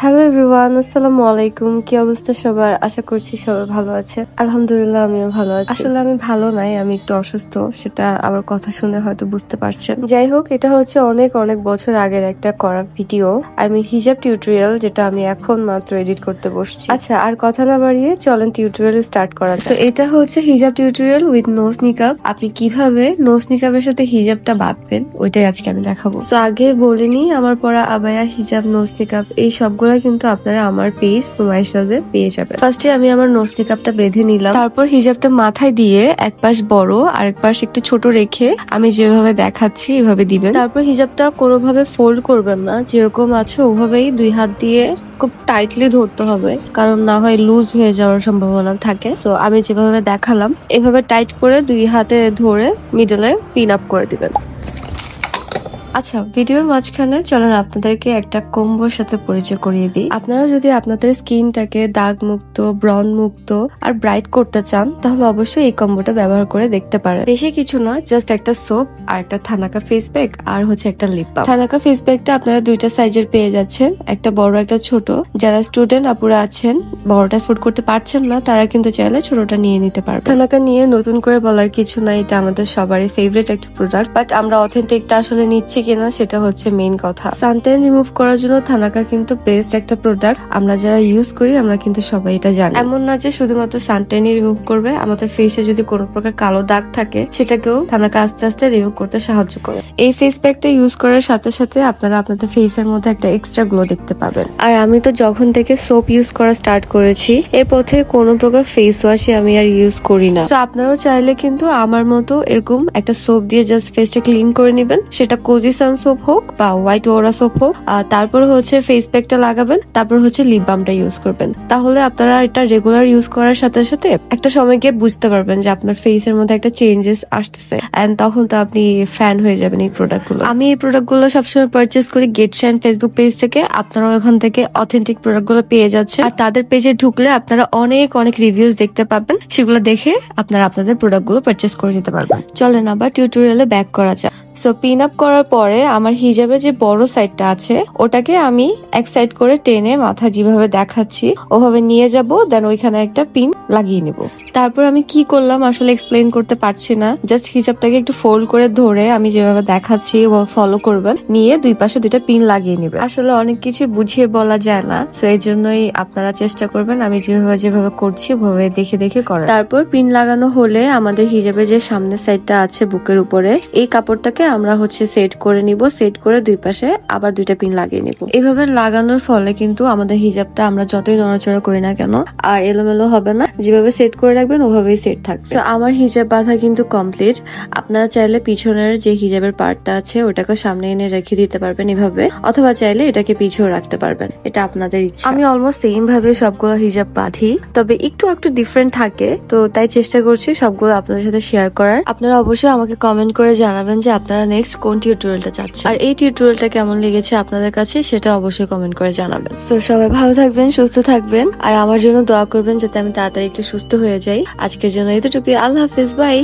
Hello everyone, আসসালামু আলাইকুম। কি অবস্থা সবার? আশা করছি সবাই ভালো আছে। আলহামদুলিল্লাহ, আমিও ভালো আছি। আসলে আমি ভালো নাই, আমি একটু অসুস্থ, সেটা আমার কথা শুনে হয়তো বুঝতে পারছেন। যাই হোক, এটা হচ্ছে অনেক অনেক বছর আগের একটা করা ভিডিও। আমি হিজাব টিউটোরিয়াল, যেটা আমি এখন মাত্র এডিট করতে বসছি। আচ্ছা, আর কথা না বাড়িয়ে চলেন টিউটোরিয়াল স্টার্ট করা যাক। তো এটা হচ্ছে হিজাব টিউটোরিয়াল উইথ নোজ নিকাব। আপনি কিভাবে নোজ নিকাবের সাথে হিজাবটা বাঁধবেন ওইটাই আজকে আমি দেখাবো। তো আগে বলিনি, আমার পরা আবায়া, হিজাব, নোজ নিকাব এই সবগুলো কিন্তু আপনারা আমার পেজ সুমাইয়া সাজে পেয়ে যাবেন। ফার্স্টে আমি আমার নোজ নিকাবটা বেঁধে নিলাম, তারপর হিজাবটা মাথায় দিয়ে এক পাশ বড় আর এক পাশ একটু ছোট রেখে আমি যেভাবে দেখাচ্ছি এভাবে দিবেন। তারপর হিজাবটা কোনোভাবে ফোল্ড করবেন না, যেরকম আছে ওভাবেই দুই হাত দিয়ে খুব টাইটলি ধরতে হবে, কারণ না হয় লুজ হয়ে যাওয়ার সম্ভাবনা থাকে। তো আমি যেভাবে দেখালাম এভাবে টাইট করে দুই হাতে ধরে মিডলে পিন আপ করে দিবেন। আচ্ছা, ভিডিওর মাঝখানে চলেন আপনাদেরকে একটা কম্বোর সাথে পরিচয় করিয়ে দিই। আপনারা যদি আপনাদের স্কিনটাকে দাগ মুক্ত, ব্রন মুক্ত আর ব্রাইট করতে চান, তাহলে অবশ্যই এই কম্বোটা ব্যবহার করে দেখতে পারেন। বেশি কিছু না, জাস্ট একটা সোপ আর একটা থানাকা ফেস প্যাক আর হচ্ছে একটা লিপ বাম। থানাকা ফেস প্যাকটা আপনারা দুইটা সাইজের পেয়ে যাচ্ছেন, একটা বড় একটা ছোট। যারা স্টুডেন্ট আপুরা আছেন, বড়টা ফুড করতে পারছেন না, তারা কিন্তু চাইলে ছোটটা নিয়ে নিতে পারবে। থানাকা নিয়ে নতুন করে বলার কিছু নাই, এটা আমাদের সবারই ফেভারিট একটা প্রোডাক্ট, বাট আমরা অথেন্টিকটা আসলে নিচ্ছি কিনা সেটা হচ্ছে মেইন কথা। সানট্যান রিমুভ করার জন্য থানাকা কিন্তু বেস্ট একটা প্রোডাক্ট। আমরা যারা ইউজ করি আমরা কিন্তু সবাই এটা জানি। এমন না যে শুধুমাত্র সানট্যানই রিমুভ করবে, আমাদের ফেসে যদি কোনো প্রকার কালো দাগ থাকে সেটাকেও থানাকা আস্তে আস্তে রিমুভ করতে সাহায্য করে। এই ফেস প্যাকটা ইউজ করার সাথে সাথে আপনারা আপনাদের ফেসের মধ্যে একটা এক্সট্রা গ্লো দেখতে পাবেন। আর আমি তো যখন থেকে সোপ ইউজ করা স্টার্ট করেছি, এরপর থেকে কোনো প্রকার ফেস ওয়াশই আমি আর ইউজ করি না। তো আপনারাও চাইলে কিন্তু আমার মতো এরকম একটা সোপ দিয়ে জাস্ট ফেসটা ক্লিন করে নেবেন, সেটা কোজি সান সোপ হোক বা হোয়াইট ওরা সোপ হোক। তারপর হচ্ছে ফেস প্যাকটা লাগাবেন, তারপর হচ্ছে লিপ বামটা ইউজ করবেন। তাহলে আপনারা এটা রেগুলার ইউজ করার সাথে সাথে একটা সময় গিয়ে বুঝতে পারবেন যে আপনার ফেসের মধ্যে একটা চেঞ্জেস আসতেছে, এন্ড তখন তো আপনি ফ্যান হয়ে যাবেন এই প্রোডাক্ট গুলো। আমি এই প্রোডাক্ট গুলো সবসময় পারচেস করি গেট শাইন ফেসবুক পেজ থেকে। আপনারা ওখান থেকে অথেন্টিক প্রোডাক্ট গুলো পেয়ে যাচ্ছে, আর তাদের পেজে ঢুকলে আপনারা অনেক অনেক রিভিউজ দেখতে পাবেন। সেগুলো দেখে আপনারা আপনাদের প্রোডাক্ট গুলো পারচেস করে নিতে পারবেন। চলেন আবার টিউটোরিয়ালে ব্যাক করা যাক। সো পিন আপ করার পরে আমার হিজাবে যে বড় সাইডটা আছে ওটাকে আমি এক সাইড করে টেনে মাথা যেভাবে দেখাচ্ছি ওভাবে নিয়ে যাব, দেন ওইখানে একটা পিন লাগিয়ে নিব। তারপর আমি কি করলাম আসলে এক্সপ্লেইন করতে পারছি না, জাস্ট হিজাবটাকে একটু ফোল্ড করে ধরে আমি যেভাবে দেখাচ্ছি ফলো করবেন, নিয়ে দুই পাশে দুইটা পিন লাগিয়ে নিবে। আসলে অনেক কিছু বুঝিয়ে বলা যায় না, তো এই জন্যই আপনারা চেষ্টা করবেন আমি যেভাবে করছি ওভাবে দেখে দেখে করার। তারপর পিন লাগানো হলে আমাদের হিজাবের যে সামনের সাইডটা আছে বুকের উপরে, এই কাপড়টাকে আমরা হচ্ছে সেট করে নিব। সেট করে দুই পাশে আবার দুইটা পিন লাগিয়ে নিব। এইভাবে লাগানোর ফলে কিন্তু আমাদের হিজাবটা আমরা যতই নড়াচড়া করি না কেন আর এলোমেলো হবে না, যেভাবে সেট করে রাখবেন ওভাবেই সেট থাকবে। তো আমার হিজাব বাঁধা কিন্তু কমপ্লিট। আপনারা চাইলে পিছনের যে হিজাবের পার্টটা আছে ওটাকে সামনে এনে রেখে দিতে পারবেন এভাবে, অথবা চাইলে এটাকে পিছেও রাখতে পারবেন, এটা আপনাদের ইচ্ছা। আমি অলমোস্ট সেম ভাবে সবগুলো হিজাব বাঁধি, তবে একটু একটু ডিফারেন্ট থাকে, তো তাই চেষ্টা করছি সবগুলো আপনাদের সাথে শেয়ার করার। আপনারা অবশ্যই আমাকে কমেন্ট করে জানাবেন যে আপনারা নেক্সট কোন টিউটোরিয়ালটা চাচ্ছেন, আর এই টিউটোরিয়ালটা কেমন লেগেছে আপনাদের কাছে সেটা অবশ্যই কমেন্ট করে জানাবেন। তো সবাই ভালো থাকবেন, সুস্থ থাকবেন, আর আমার জন্য দোয়া করবেন যাতে আমি তাড়াতাড়ি একটু সুস্থ হয়ে যাই। আজকের জন্য এতটুকুই। আল্লাহ হাফেজ, বাই।